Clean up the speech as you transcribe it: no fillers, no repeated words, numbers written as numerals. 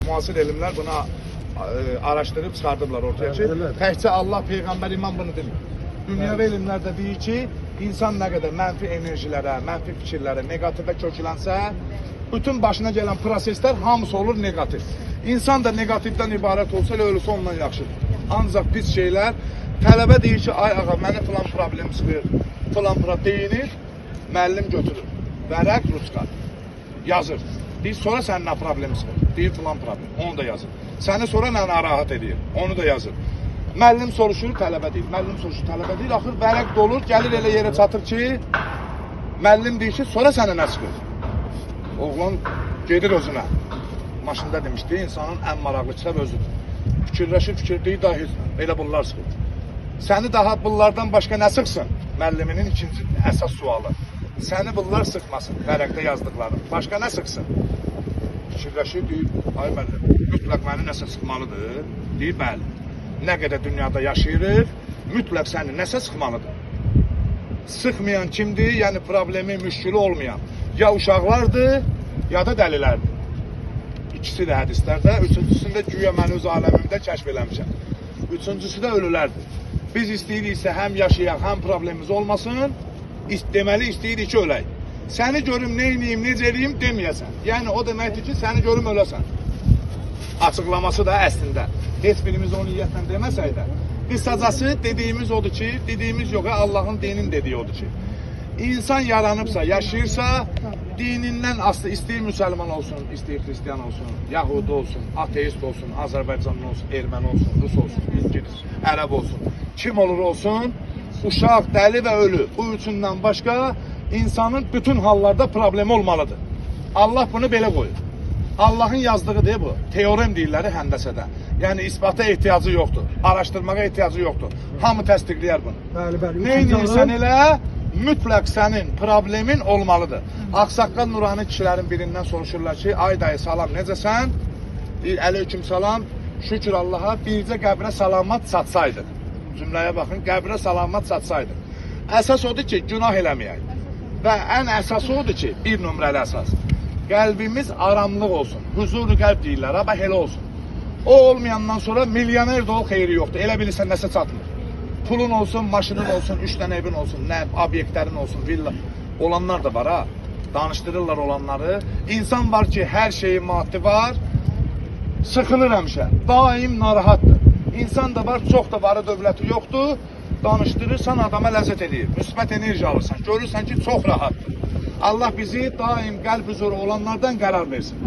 Müasir elmlər buna araşdırıb çıxardıblar ortaya ki, təkcə Allah, Peyğəmbər, imam bunu demir. Dünyəvi elmlər də deyir ki, insan nə qədər mənfi enerjilərə, mənfi fikirlərə, negativə köklənsə, bütün başına gələn proseslər hamısı olur negativ. İnsan da negativdən ibarət olsa, elə ölüsə ondan yaxşıdır. Ancaq pis şeylər, tələbə deyir ki, ay ağa, mənə filan problem çıxır, filan deyinir, müəllim götürür, vərəq, ruçqa, yazır. Deyir, sonra sənin nə problemi çıxır? Deyir, filan problem, onu da yazır. Səni sonra nə narahat edir? Onu da yazır. Müəllim soruşur, tələbə deyir. Müəllim soruşur, tələbə deyir. Axır vərəq dolur, gəlir elə yerə çatır ki, müəllim deyir ki, sonra sənə nə çıxır? Oğlan gedir özünə. Maşında demişdi, insanın ən maraqlı kitab özüdür. Fikirləşir, deyir, daha heç elə bunlar çıxır. Səni daha bunlardan başqa nə sıxsın? Müəlliminin ikinci əsas sualı. Səni bunlar sıxmasın, vərəqdə yazdıqları. Başqa nə sıxsın? Fikirləşir, deyir, ay müəllim, mütləq məni nəsə sıxmalıdır. Deyir, bəli. Nə qədər dünyada yaşayırıq, mütləq səni nəsə sıxmalıdır. Sıxmayan kimdir? Yəni problemi, müşkülü olmayan. Ya uşaqlardır, ya da dəlilərdir. İkisi də hədislərdə, üçüncüsündə güya mən öz aləmimdə kəşf eləmişəm. Üçüncüsü də ölülərdir. Biz istəyiriksə həm yaşayaq, həm problemimiz olmasın, deməli istəyirik ki, ölək. Səni görüm, neyniyim, necə eləyim deməyəsən. Yəni o deməkdir ki, səni görüm, öləsən. Açıqlaması da əslində. Heç birimiz o niyyətlə deməsək də, qısacası dediyimiz odur ki, dediyimiz yox, Allahın dinin dediyi odur ki, insan yaranıbsa, yaşayırsa, dinindən aslı, istəyir müsəlman olsun, istəyir xristiyan olsun, yahudi olsun, ateist olsun, Azərbaycanlı olsun, erməni olsun, rus olsun, İngilis, ərəb olsun, kim olur olsun, uşaq, dəli və ölü, bu üçündən başqa insanın bütün hallarda problemi olmalıdır. Allah bunu belə qoyur. Allahın yazdığı bu. Teorem deyirlər həndəsədə. Yəni isbata ehtiyacı yoxdur. Araşdırmağa ehtiyacı yoxdur. Hamı təsdiqləyər bunu. Bəli. Neynirsən elə, mütləq sənin problemin olmalıdır. Ağsaqqal nurani kişilərin birindən soruşurlar ki, ay dayı salam, necəsən? Əleyküm salam, şükür Allaha, bircə qəbrə salamat çatsaydı. Cümləyə baxın, qəbrə salamat çatsaydı. Əsas odur ki, günah eləməyək. Və ən əsası odur ki, bir nömrəli əsas. Qəlbimiz aramlıq olsun, huzuru qəlb deyirlər, amma elə olsun. O olmayandan sonra milyoner də ol, xeyri yoxdur. Elə bilirsən, nəsə çatmır. Pulun olsun, maşının olsun, 3 dənə evin olsun, nə obyektlərin olsun, villa. Olanlar da var, ha. Danışdırırlar olanları. İnsan var ki, hər şeyi maddi var, sıxılır həmişə, daim narahatdır. İnsan da var, çox da varı, dövləti yoxdur, danışdırırsan, adama ləzzət edir. Müsbət enerji alırsan, görürsən ki, çox rahatdır. Allah bizi daim qəlb huzuru olanlardan qərar versin.